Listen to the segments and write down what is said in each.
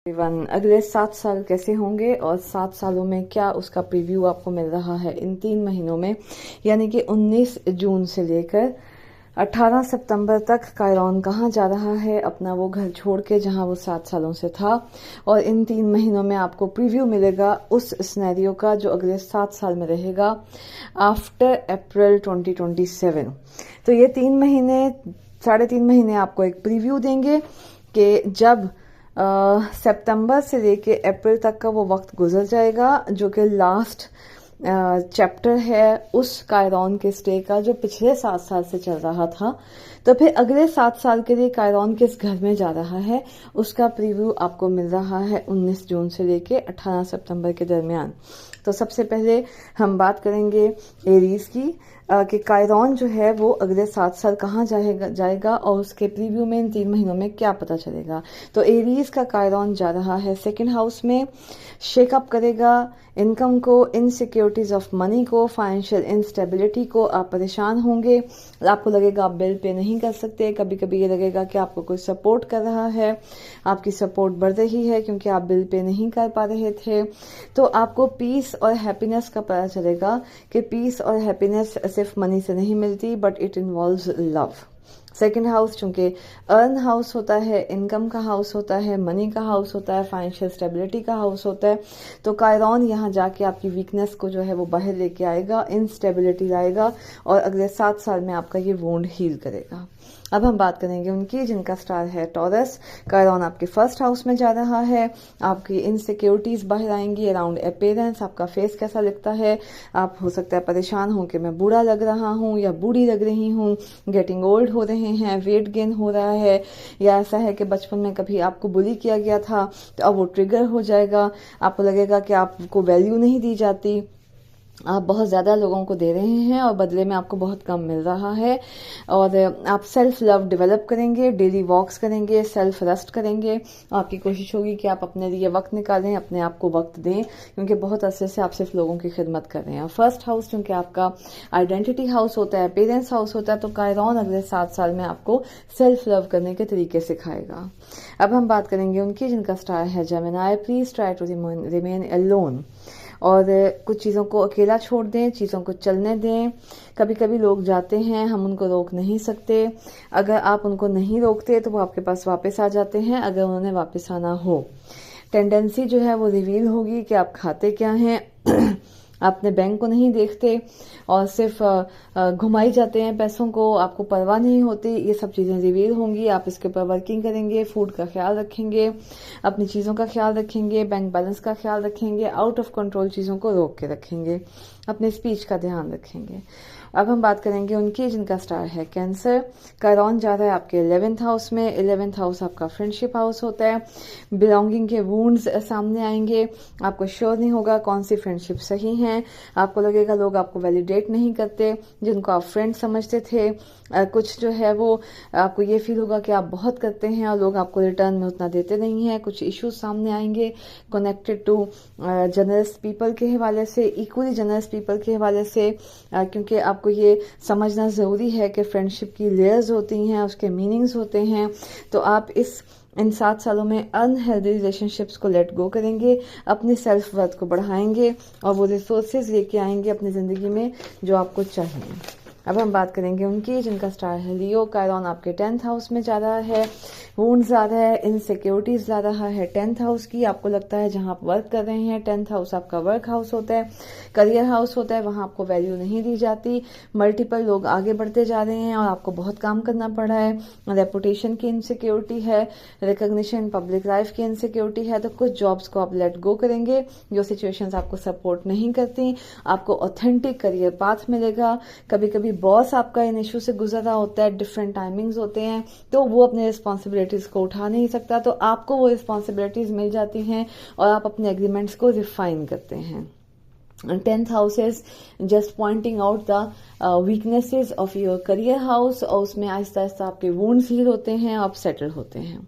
اگلے 7 سال کیسے ہوں گے اور 7 سالوں میں کیا اس کا پریویو آپ کو مل رہا ہے ان 3 مہینوں میں، یعنی کہ 19 جون سے لے کر 18 ستمبر تک کائرون کہاں جا رہا ہے اپنا وہ گھر چھوڑ کے جہاں وہ 7 سالوں سے تھا، اور ان 3 مہینوں میں آپ کو پریویو ملے گا اس سینیریو کا جو اگلے 7 سال میں رہے گا آفٹر اپریل 2027۔ تو یہ 3 مہینے 3.5 مہینے آپ کو ایک پریویو دیں گے کہ جب سپتمبر سے لے کے اپریل تک کا وہ وقت گزر جائے گا جو کہ لاسٹ چیپٹر ہے اس کائرون کے سٹے کا جو پچھلے 7 سال سے چل رہا تھا، تو پھر اگلے 7 سال کے لیے کائرون کس گھر میں جا رہا ہے اس کا پریویو آپ کو مل رہا ہے 19 جون سے لے کے 18 ستمبر کے درمیان۔ تو سب سے پہلے ہم بات کریں گے ایریز کی کہ کائرون جو ہے وہ اگلے 7 سال کہاں جائے گا اور اس کے پریویو میں ان 3 مہینوں میں کیا پتا چلے گا۔ تو ایریز کا کائرون جا رہا ہے 2nd ہاؤس میں، شیک اپ کرے گا انکم کو، انسیکیورٹیز آف منی کو، فائنینشیل انسٹیبلٹی کو۔ آپ پریشان ہوں گے، آپ کو لگے گا آپ بل پے نہیں کر سکتے، کبھی کبھی یہ لگے گا کہ آپ کو کوئی سپورٹ کر رہا ہے، آپ کی سپورٹ بڑھ رہی ہے کیونکہ آپ بل پے نہیں کر پا رہے تھے۔ تو آپ کو پیس اور ہیپینس کا پتہ چلے گا کہ پیس اور ہیپینس صرف منی سے نہیں ملتی but it involves love. 2nd house چونکہ ارن ہاؤس ہوتا ہے، انکم کا ہاؤس ہوتا ہے، منی کا ہاؤس ہوتا ہے، فائنینشیل اسٹیبلٹی کا ہاؤس ہوتا ہے، تو کائرون یہاں جا کے آپ کی ویکنس کو جو ہے وہ باہر لے کے آئے گا، انسٹیبلٹی لائے گا اور اگلے 7 سال میں آپ کا یہ وونڈ ہیل کرے گا۔ اب ہم بات کریں گے ان کی جن کا سٹار ہے ٹورس۔ کائرون آپ کے 1st ہاؤس میں جا رہا ہے، آپ کی انسیکیورٹیز باہر آئیں گی اراؤنڈ اپیرنس، آپ کا فیس کیسا لگتا ہے، آپ ہو سکتا ہے پریشان ہوں کہ میں بوڑھا لگ رہا ہوں یا بوڑھی لگ رہی ہوں، گیٹنگ اولڈ ہو رہے ہیں، ویٹ گین ہو رہا ہے، یا ایسا ہے کہ بچپن میں کبھی آپ کو بلی کیا گیا تھا تو اب وہ ٹریگر ہو جائے گا، آپ کو لگے گا کہ آپ کو ویلیو نہیں دی جاتی، آپ بہت زیادہ لوگوں کو دے رہے ہیں اور بدلے میں آپ کو بہت کم مل رہا ہے، اور آپ سیلف لو ڈیولپ کریں گے، ڈیلی واکس کریں گے، سیلف ریسٹ کریں گے، آپ کی کوشش ہوگی کہ آپ اپنے لیے وقت نکالیں، اپنے آپ کو وقت دیں کیونکہ بہت عرصے سے آپ صرف لوگوں کی خدمت کر رہے ہیں۔ 1st ہاؤس چونکہ آپ کا آئیڈینٹی ہاؤس ہوتا ہے، پیرنٹس ہاؤس ہوتا ہے، تو کائرون اگلے 7 سال میں آپ کو سیلف لو کرنے کے طریقے سکھائے گا۔ اب ہم بات کریں گے ان کی جن کا سٹار ہے Gemini. Please try to remain alone, اور کچھ چیزوں کو اکیلا چھوڑ دیں، چیزوں کو چلنے دیں۔ کبھی کبھی لوگ جاتے ہیں، ہم ان کو روک نہیں سکتے، اگر آپ ان کو نہیں روکتے تو وہ آپ کے پاس واپس آ جاتے ہیں اگر انہوں نے واپس آنا ہو۔ ٹینڈنسی جو ہے وہ ریویل ہوگی کہ آپ کھاتے کیا ہیں، آپ اپنے بینک کو نہیں دیکھتے اور صرف گھمائی جاتے ہیں پیسوں کو، آپ کو پرواہ نہیں ہوتی، یہ سب چیزیں ریویل ہوں گی۔ آپ اس کے اوپر ورکنگ کریں گے، فوڈ کا خیال رکھیں گے، اپنی چیزوں کا خیال رکھیں گے، بینک بیلنس کا خیال رکھیں گے، آؤٹ آف کنٹرول چیزوں کو روک کے رکھیں گے، اپنے اسپیچ کا دھیان رکھیں گے۔ اب ہم بات کریں گے ان کی جن کا سٹار ہے کینسر۔ کائرون جا رہا ہے آپ کے 11th ہاؤس میں۔ 11th ہاؤس آپ کا فرینڈشپ ہاؤس ہوتا ہے، بلانگنگ کے وونڈز سامنے آئیں گے، آپ کو شیور نہیں ہوگا کون سی فرینڈشپ صحیح ہیں، آپ کو لگے گا لوگ آپ کو ویلیڈیٹ نہیں کرتے جن کو آپ فرینڈ سمجھتے تھے، کچھ جو ہے وہ آپ کو یہ فیل ہوگا کہ آپ بہت کرتے ہیں اور لوگ آپ کو ریٹرن میں اتنا دیتے نہیں ہیں، کچھ ایشوز سامنے آئیں گے کنیکٹڈ ٹو جنرس پیپل کے حوالے سے، ایکولی جنرس پیپل کے حوالے سے، کیونکہ آپ کو یہ سمجھنا ضروری ہے کہ فرینڈشپ کی لیئرز ہوتی ہیں، اس کے میننگز ہوتے ہیں، تو آپ ان 7 سالوں میں ان ہیلدی ریلیشن شپس کو لیٹ گو کریں گے، اپنی سیلف ورتھ کو بڑھائیں گے اور وہ ریسورسز لے کے آئیں گے اپنی زندگی میں جو آپ کو چاہیے۔ اب ہم بات کریں گے ان کی جن کا سٹار ہے لیو۔ کائرون آپ کے 10th ہاؤس میں جا رہا ہے، وونڈز لا رہا ہے، انسیکیورٹیز لا رہا ہے 10th ہاؤس کی، آپ کو لگتا ہے جہاں آپ ورک کر رہے ہیں 10th ہاؤس آپ کا ورک ہاؤس ہوتا ہے، کریئر ہاؤس ہوتا ہے، وہاں آپ کو ویلیو نہیں دی جاتی، ملٹیپل لوگ آگے بڑھتے جا رہے ہیں اور آپ کو بہت کام کرنا پڑ رہا ہے، ریپوٹیشن کی انسیکیورٹی ہے، ریکگنیشن پبلک لائف کی انسیکیورٹی ہے، تو کچھ جابس کو آپ لیٹ گو کریں گے جو سچویشنز آپ کو سپورٹ نہیں کرتی، آپ کو اوتھینٹک کریئر پاتھ ملے گا۔ کبھی کبھی باس آپ کا ان ایشو سے گزر رہا ہوتا ہے، ڈفرینٹ ٹائمنگز ہوتے ہیں تو وہ اپنے رسپانسبلٹیز کو اٹھا نہیں سکتا، تو آپ کو وہ رسپانسبلٹیز مل جاتی ہیں اور آپ اپنے ایگریمنٹس کو ریفائن کرتے ہیں۔ 10th house is just pointing out the weaknesses of your career house، اور اس میں آہستہ آہستہ آپ کے وونڈز ہیل ہوتے ہیں، آپ سیٹل ہوتے ہیں۔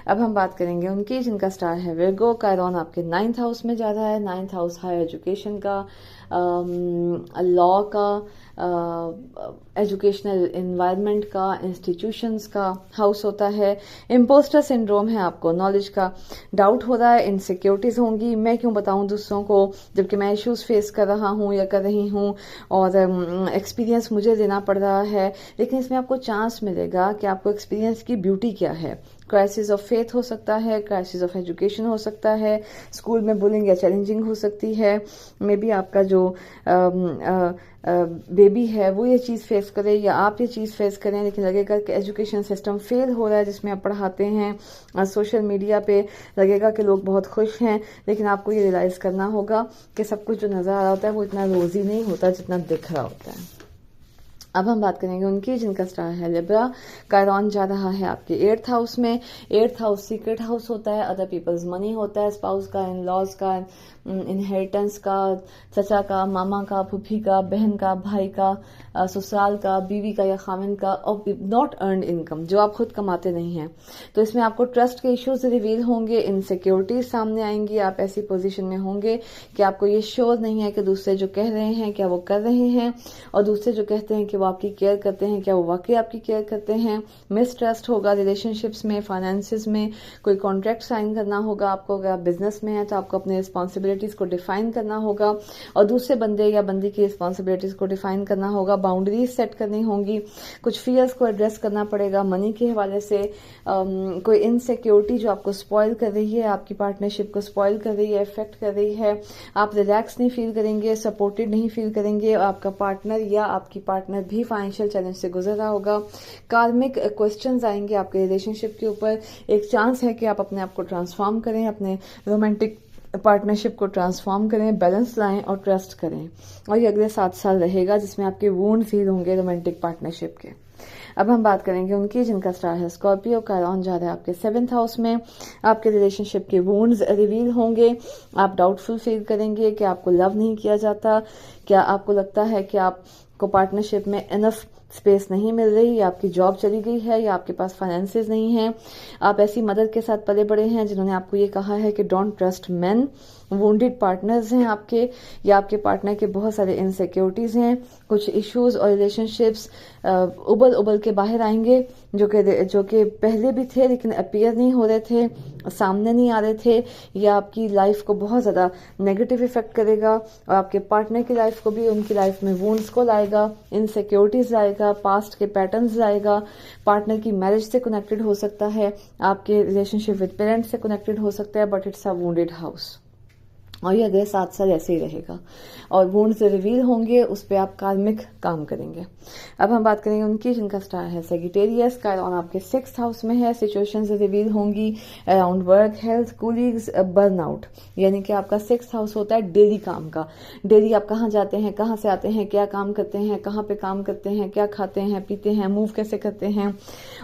اب ہم بات کریں گے ان کی جن کا سٹار ہے ورگو. کائرون آپ کے 9th ہاؤس میں جا رہا ہے. 9th ہاؤس ہائر ایجوکیشن کا، لا کا، ایجوکیشنل انوائرمنٹ کا، انسٹیٹیوشنز کا ہاؤس ہوتا ہے. امپوسٹر سنڈروم ہے آپ کو، نالج کا ڈاؤٹ ہو رہا ہے، انسیکیورٹیز ہوں گی. میں کیوں بتاؤں دوسروں کو جبکہ میں ایشوز فیس کر رہا ہوں یا کر رہی ہوں اور ایکسپیرینس مجھے دینا پڑ رہا ہے. لیکن اس میں آپ کو چانس ملے گا کہ آپ کو ایکسپیرینس کی بیوٹی کیا ہے. کرائسس آف فیتھ ہو سکتا ہے، کرائسس آف ایجوکیشن ہو سکتا ہے، اسکول میں بلنگ یا چیلنجنگ ہو سکتی ہے. میں بھی آپ کا جو بیبی ہے وہ یہ چیز فیس کرے یا آپ یہ چیز فیس کریں. لیکن لگے گا کہ ایجوکیشن سسٹم فیل ہو رہا ہے جس میں آپ پڑھاتے ہیں. سوشل میڈیا پہ لگے گا کہ لوگ بہت خوش ہیں، لیکن آپ کو یہ ریلائز کرنا ہوگا کہ سب کچھ جو نظر آ رہا ہوتا ہے وہ اتنا روزی نہیں ہوتا جتنا دکھ رہا ہوتا ہے. اب ہم بات کریں گے ان کی جن کا سٹار ہے لیبرا. کائرون جا رہا ہے آپ کے 8th ہاؤس میں. 8th ہاؤس سیکرٹ ہاؤس ہوتا ہے، ادر پیپلز منی ہوتا ہے، اسپاؤس کا، ان لاز کا، انہیریٹنس کا، چچا کا، ماما کا، پھوپھی کا، بہن کا، بھائی کا، سسرال کا، بیوی کا یا خامن کا، اور ناٹ ارنڈ انکم جو آپ خود کماتے نہیں ہیں. تو اس میں آپ کو ٹرسٹ کے ایشوز ریویل ہوں گے، انسیکیورٹیز سامنے آئیں گی. آپ ایسی پوزیشن میں ہوں گے کہ آپ کو یہ شور نہیں ہے کہ دوسرے جو کہہ رہے ہیں کیا وہ کر رہے ہیں، اور دوسرے جو کہتے ہیں کہ وہ آپ کی کیئر کرتے ہیں کیا وہ واقعی آپ کی کیئر کرتے ہیں. مس ٹرسٹ ہوگا ریلیشن شپس میں، فائنانسز میں. کوئی کانٹریکٹ سائن کرنا ہوگا آپ کو. اگر آپ بزنس میں ہیں تو آپ کو اپنے رسپانسبلٹیز کو ڈیفائن کرنا ہوگا اور دوسرے بندے یا بندی کی رسپانسبلٹیز کو ڈیفائن کرنا ہوگا. باؤنڈریز سیٹ کرنی ہوں گی. کچھ فیئرز کو ایڈریس کرنا پڑے گا منی کے حوالے سے. کوئی انسیکیورٹی جو آپ کو سپوائل کر رہی ہے، آپ کی پارٹنرشپ کو سپوائل کر رہی ہے، افیکٹ کر رہی ہے. آپ ریلیکس نہیں فیل کریں گے، سپورٹڈ نہیں فیل کریں گے. آپ کا پارٹنر یا آپ کی پارٹنر بھی فائنینشیل چیلنج سے گزر رہا ہوگا. کارمک کوسچنز آئیں گے آپ کے ریلیشن شپ کے اوپر. ایک چانس ہے کہ آپ اپنے آپ کو ٹرانسفارم کریں، اپنے رومانٹک پارٹنرشپ کو ٹرانسفارم کریں، بیلنس لائیں اور ٹرسٹ کریں. اور یہ اگلے 7 سال رہے گا جس میں آپ کے وونڈ فیل ہوں گے رومانٹک پارٹنرشپ کے. اب ہم بات کریں گے ان کی جن کا سٹار ہے اسکارپیو. کائرون جا رہا ہے آپ کے 7th ہاؤس میں. آپ کے ریلیشن شپ کے وونڈز ریویل ہوں گے. آپ ڈاؤٹ فل فیل کریں گے کہ آپ کو لو نہیں کیا جاتا. کیا آپ کو لگتا ہے کہ آپ کو پارٹنرشپ میں انف اسپیس نہیں مل رہی، یا آپ کی جاب چلی گئی ہے، یا آپ کے پاس فائنینسز نہیں ہیں. آپ ایسی مدد کے ساتھ پلے بڑے ہیں جنہوں نے آپ کو یہ کہا ہے کہ don't trust men. Wounded partners ہیں آپ کے، یا آپ کے پارٹنر کے بہت سارے انسیکیورٹیز ہیں. کچھ ایشوز اور ریلیشن شپس ابل کے باہر آئیں گے جو کہ پہلے بھی تھے لیکن اپیئر نہیں ہو رہے تھے، سامنے نہیں آ رہے تھے. یا آپ کی لائف کو بہت زیادہ نیگیٹو افیکٹ کرے گا اور آپ کے پارٹنر کی لائف کو بھی، ان کی لائف میں وونڈز کو لائے گا، انسیکیورٹیز لائے گا، پاسٹ کے پیٹرنز لائے گا. پارٹنر کی میرج سے کنیکٹڈ ہو سکتا ہے، آپ کے ریلیشن شپ ود پیرنٹس سے کنیکٹڈ ہو سکتا ہے، but it's a wounded house. اور یہ اگلے 7 سال ایسے ہی رہے گا اور وونڈز ریویل ہوں گے. اس پہ آپ کارمک کام کریں گے. اب ہم بات کریں گے ان کی جن کا سٹار ہے سیگیٹیریس. کائرون آپ کے 6th ہاؤس میں ہے. سچویشنز ریویل ہوں گی around work, health, colleagues, burn out. یعنی کہ آپ کا 6th ہاؤس ہوتا ہے ڈیلی کام کا. ڈیلی آپ کہاں جاتے ہیں، کہاں سے آتے ہیں، کیا کام کرتے ہیں، کہاں پہ کام کرتے ہیں، کیا کھاتے ہیں پیتے ہیں، موو کیسے کرتے ہیں.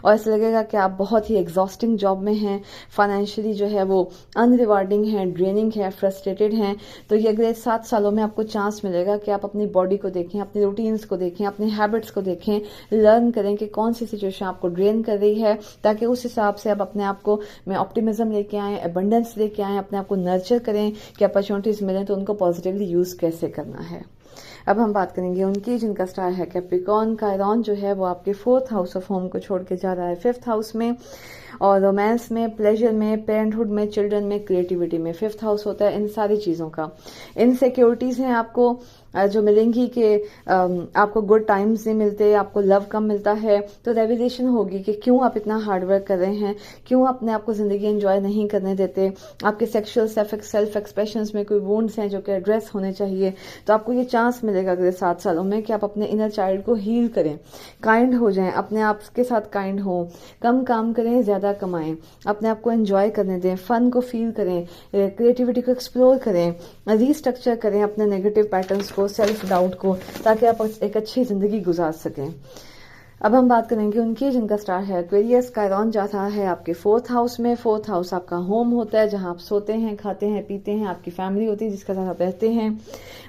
اور ایسا لگے گا کہ آپ بہت ہی ایگزاسٹنگ جاب میں ہیں. فائنینشلی جو ہے وہ ان ریوارڈنگ ہے، ڈریننگ ہے، فرسٹریٹڈ ہیں. تو یہ اگلے 7 سالوں میں آپ کو چانس ملے گا کہ آپ اپنی باڈی کو دیکھیں، اپنی روٹینز کو دیکھیں، اپنے ہیبٹس کو دیکھیں، لرن کریں کہ کون سی سچویشن آپ کو ڈرین کر رہی ہے، تاکہ اس حساب سے آپ اپنے آپ کو میں آپٹیمزم لے کے آئیں، ابنڈنس لے کے آئیں، اپنے آپ کو نرچر کریں کہ اپرچونیٹیز ملیں تو ان کو پازیٹیولی یوز کیسے کرنا ہے. اب ہم بات کریں گے ان کی جن کا سٹار ہے کیپریکارن. کائرون جو ہے وہ آپ کے 4th ہاؤس آف ہوم کو چھوڑ کے جا رہا ہے 5th ہاؤس میں. اور رومانس میں، پلیجر میں، پیرنٹہڈ میں، چلڈرن میں، کریٹیوٹی میں 5th ہاؤس ہوتا ہے ان ساری چیزوں کا. انسیکیورٹیز ہیں آپ کو جو ملیں گی کہ آپ کو گڈ ٹائمز نہیں ملتے، آپ کو لو کم ملتا ہے. تو ریویلیشن ہوگی کہ کیوں آپ اتنا ہارڈ ورک کر رہے ہیں، کیوں اپنے آپ کو زندگی انجوائے نہیں کرنے دیتے. آپ کے سیکشل سیلف ایکسپریشنز میں کوئی وونڈز ہیں جو کہ ایڈریس ہونے چاہیے. تو آپ کو یہ چانس ملے گا اگلے 7 سالوں میں کہ آپ اپنے انر چائلڈ کو ہیل کریں، کائنڈ ہو جائیں، اپنے آپ کے ساتھ کائنڈ ہوں، کم کام کریں، زیادہ کمائیں، اپنے آپ کو انجوائے کرنے دیں، فن کو فیل کریں، کریٹیوٹی کو ایکسپلور کریں، ری اسٹرکچر کریں اپنے نیگیٹو پیٹرنز کو، سیلف ڈاؤٹ کو، تاکہ آپ ایک اچھی زندگی گزار سکیں. اب ہم بات کریں گے ان کی جن کا سٹار ہے ایکویریس. کائرون جا رہا ہے آپ کے 4th ہاؤس میں. 4th ہاؤس آپ کا ہوم ہوتا ہے، جہاں آپ سوتے ہیں، کھاتے ہیں، پیتے ہیں. آپ کی فیملی ہوتی ہے جس کے ساتھ آپ رہتے ہیں.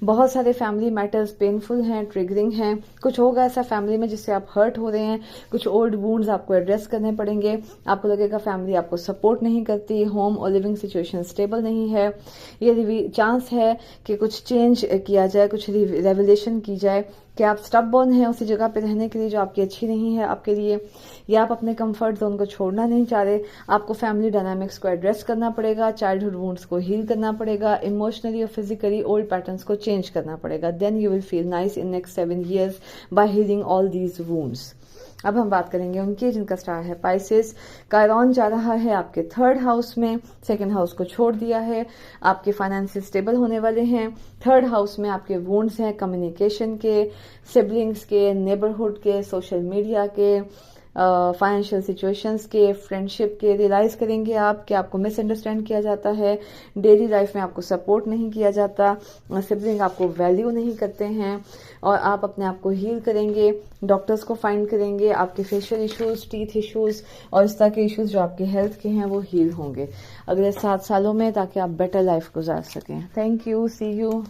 بہت سارے فیملی میٹرز پینفل ہیں، ٹریگرنگ ہیں. کچھ ہوگا ایسا فیملی میں جس سے آپ ہرٹ ہو رہے ہیں. کچھ اولڈ وونڈز آپ کو ایڈریس کرنے پڑیں گے. آپ کو لگے گا فیملی آپ کو سپورٹ نہیں کرتی، ہوم اور لیونگ سچویشن اسٹیبل نہیں ہے. یہ چانس ہے کہ کچھ چینج کیا جائے، کچھ ریولیشن کی جائے کہ آپ سٹب بورن ہیں اسی جگہ پہ رہنے کے لیے جو آپ کی اچھی نہیں ہے آپ کے لیے، یا آپ اپنے کمفرٹ زون کو چھوڑنا نہیں چاہ رہے. آپ کو فیملی ڈائنامکس کو ایڈریس کرنا پڑے گا، چائلڈہڈ وونڈس کو ہیل کرنا پڑے گا، ایموشنلی اور فزیکلی اولڈ پیٹرنس کو چینج کرنا پڑے گا. Then you will feel nice in next 7 years by healing all these wounds. اب ہم بات کریں گے ان کی جن کا سٹار ہے پائسس. کائرون جا رہا ہے آپ کے 3rd ہاؤس میں. 2nd ہاؤس کو چھوڑ دیا ہے. آپ کے فائنانس اسٹیبل ہونے والے ہیں. 3rd ہاؤس میں آپ کے وونڈس ہیں کمیونیکیشن کے، سبلنگز کے، نیبرہڈ کے، سوشل میڈیا کے، فائنینشیل سچویشنز کے، فرینڈشپ کے. ریئلائز کریں گے آپ کہ آپ کو مس انڈرسٹینڈ کیا جاتا ہے، ڈیلی لائف میں آپ کو سپورٹ نہیں کیا جاتا، سبلنگ آپ کو ویلیو نہیں کرتے ہیں، اور آپ اپنے آپ کو ہیل کریں گے. ڈاکٹرز کو فائنڈ کریں گے. آپ کے فیشیل ایشوز، ٹیتھ ایشوز اور اس طرح کے ایشوز جو آپ کے ہیلتھ کے ہیں وہ ہیل ہوں گے اگلے 7 سالوں میں، تاکہ آپ بیٹر لائف گزار سکیں. Thank you. See you.